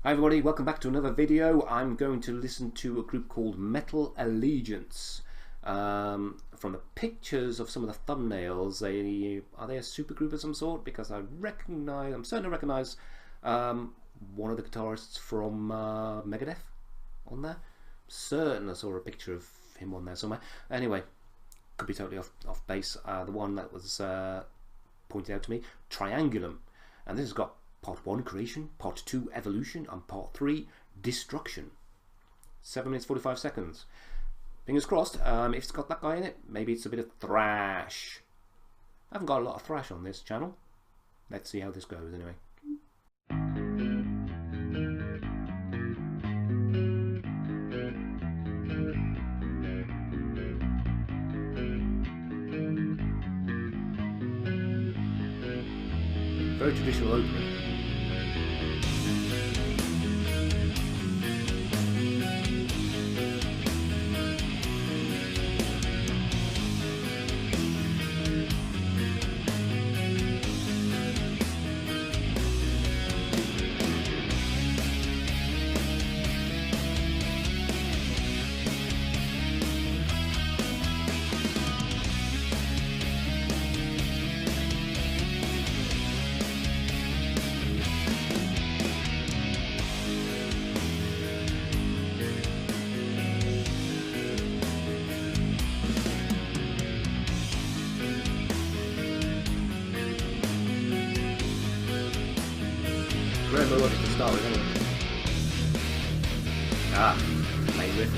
Hi everybody, welcome back to another video. I'm going to listen to a group called Metal Allegiance. From the pictures of some of the thumbnails, are they a supergroup of some sort? Because I'm certain to recognise one of the guitarists from Megadeth on there. Certain I saw a picture of him on there somewhere. Anyway, could be totally off base. The one that was pointed out to me, Triangulum, and this has got Part 1 Creation, Part 2 Evolution, and Part 3 Destruction. 7 minutes 45 seconds. Fingers crossed. If it's got that guy in it, maybe it's a bit of thrash. I haven't got a lot of thrash on this channel. Let's see how this goes anyway. Very traditional opening. Very melodic to start with, anyway. Main riff.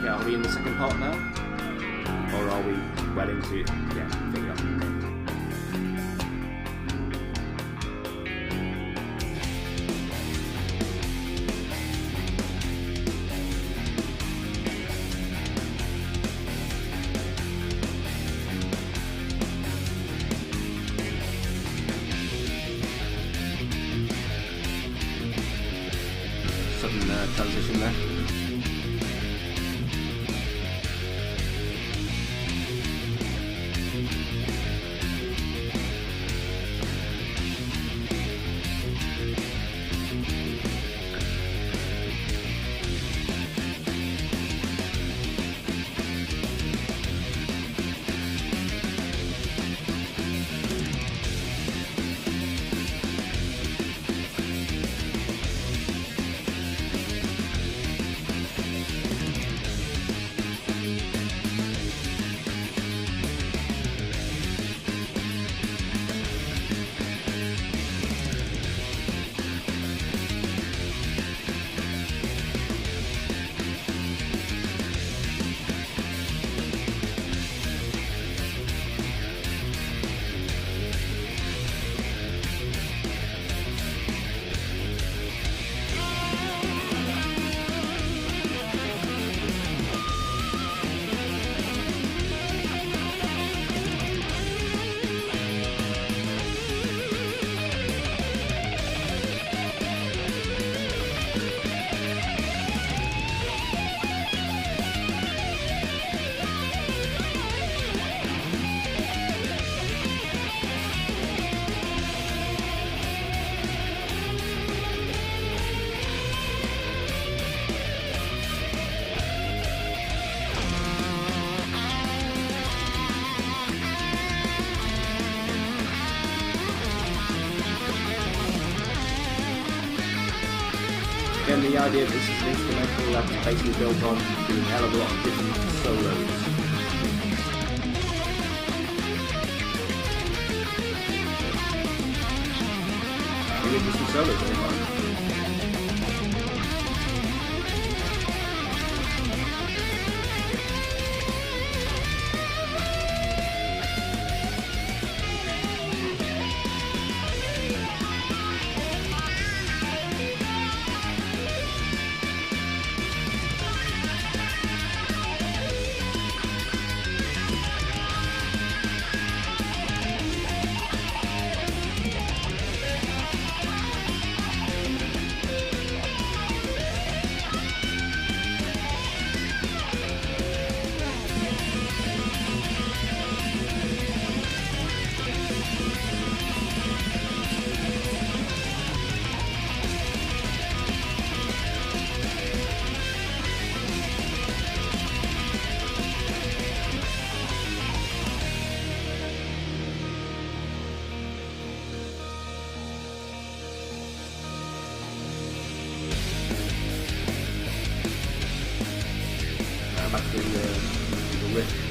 Are we in the second part now? Or are we well into it? Yeah, figure out. Sudden transition there. Again, the idea of this is an instrumental that's basically built on doing a hell of a lot of different solos. interesting solos, I think. Back to the riff.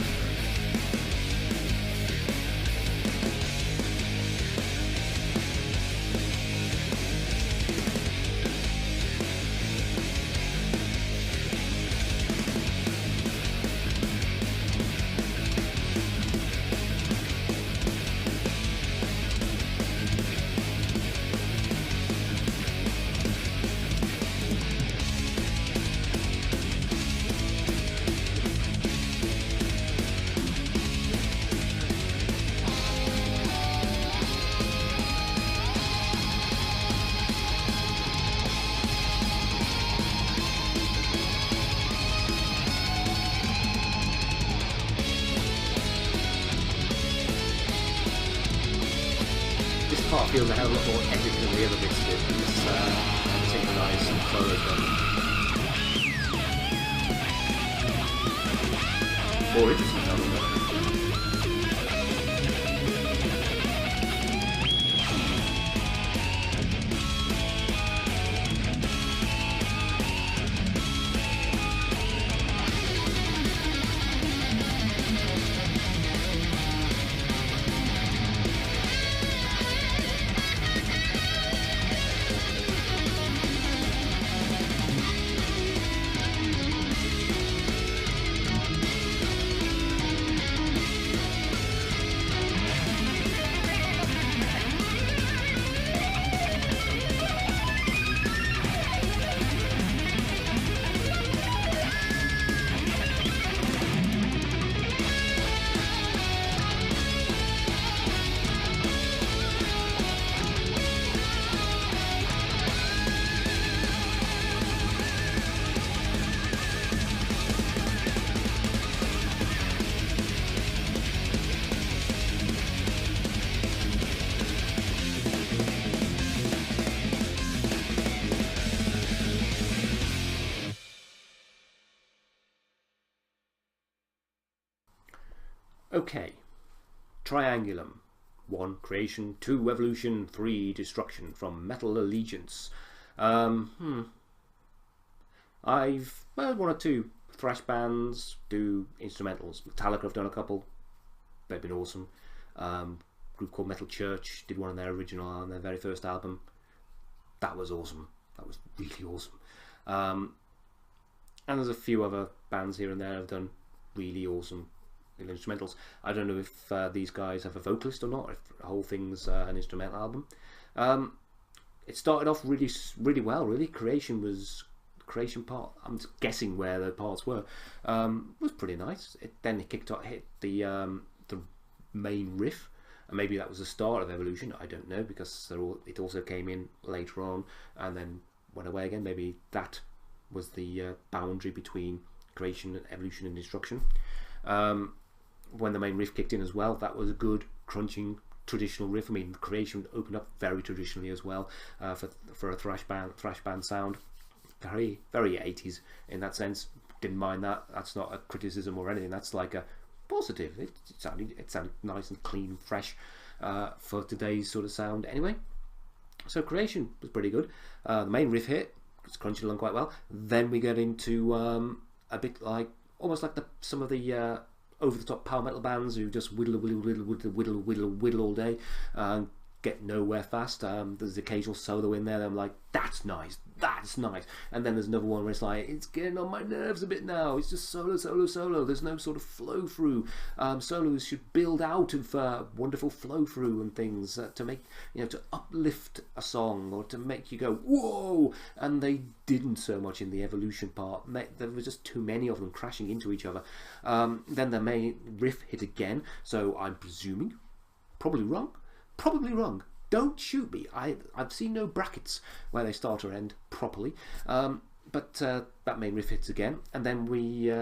Part feels a hell of a lot more epic than the other bits did. It's synchronised and solos done. More interesting than that. Okay, Triangulum. 1. Creation. 2. Evolution. 3. Destruction. From Metal Allegiance. I've one or two thrash bands do instrumentals. Metallica have done a couple. They've been awesome. Group called Metal Church did one on their original, on their very first album. That was awesome. That was really awesome. And there's a few other bands here and there that have done really awesome instrumentals. I don't know if these guys have a vocalist or not, if the whole thing's an instrumental album. It started off really well. Really, creation part, I'm guessing where the parts were, was pretty nice. Then it hit the main riff, and maybe that was the start of evolution. I don't know, because it also came in later on and then went away again. Maybe that was the boundary between creation, evolution, and destruction. When the main riff kicked in as well, that was a good crunching traditional riff. I mean, creation opened up very traditionally as well, for a thrash band sound. Very 80s in that sense. Didn't mind that. That's not a criticism or anything. That's like a positive. It sounded nice and clean and fresh for today's sort of sound. Anyway, so creation was pretty good. The main riff hit. It's crunching along quite well. Then we get into a bit like almost like some of the over-the-top power metal bands who just whittle all day, get nowhere fast. There's the occasional solo in there that I'm like, that's nice, that's nice. And then there's another one where it's like, it's getting on my nerves a bit now. It's just solo, solo, solo. There's no sort of flow through. Solos should build out of wonderful flow through and things to make, to uplift a song or to make you go, whoa. And they didn't so much in the evolution part. There was just too many of them crashing into each other. Then the main riff hit again. So I'm presuming, probably wrong. Don't shoot me. I've seen no brackets where they start or end properly. But that main riff hits again, and then we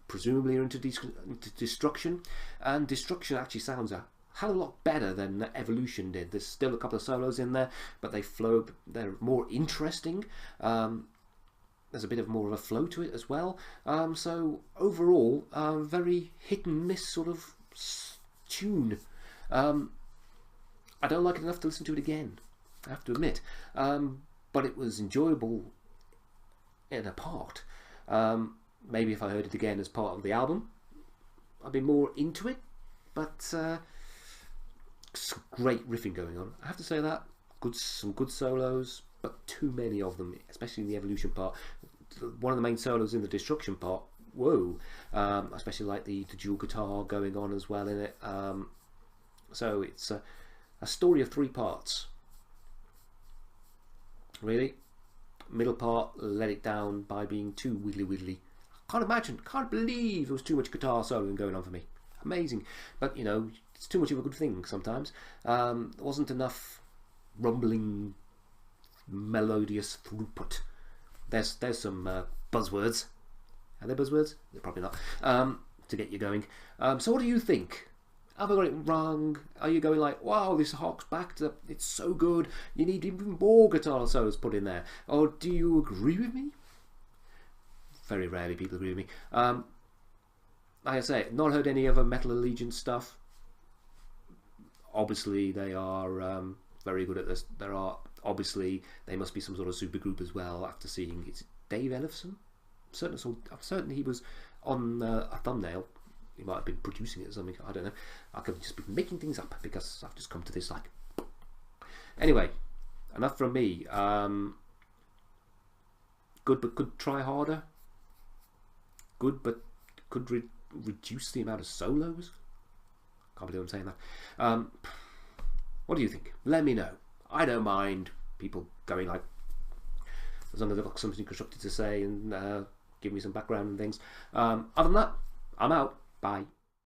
presumably are into Destruction, and Destruction actually sounds a hell of a lot better than Evolution did. There's still a couple of solos in there, but they're more interesting. There's a bit of more of a flow to it as well. So overall, very hit and miss sort of tune. I don't like it enough to listen to it again, I have to admit. But it was enjoyable in a part. Maybe if I heard it again as part of the album, I'd be more into it. But some great riffing going on, I have to say that. Some good solos, but too many of them, especially in the Evolution part. One of the main solos in the Destruction part, whoa. I especially like the dual guitar going on as well in it. So it's a story of 3 parts. Really. Middle part let it down by being too widdly. Can't believe there was too much guitar soloing going on for me. Amazing. But it's too much of a good thing sometimes. There wasn't enough rumbling, melodious throughput. There's some buzzwords. Are they buzzwords? They're probably not. To get you going. So what do you think? Have I got it wrong? Are you going like, wow, this harks back to, it's so good, you need even more guitar solos put in there? Or do you agree with me? Very rarely people agree with me. Like I say, not heard any other Metal Allegiance stuff. Obviously they are very good at this. Obviously they must be some sort of super group as well, after seeing, it's Dave Ellefson? I'm certain he was on a thumbnail. He might have been producing it or something, I don't know. I could just be making things up because I've just come to this like... Anyway, enough from me. Good but could try harder. Good but could reduce the amount of solos. Can't believe I'm saying that. What do you think? Let me know. I don't mind people going like, as long as they've got something constructive to say and give me some background and things. Other than that, I'm out. Bye.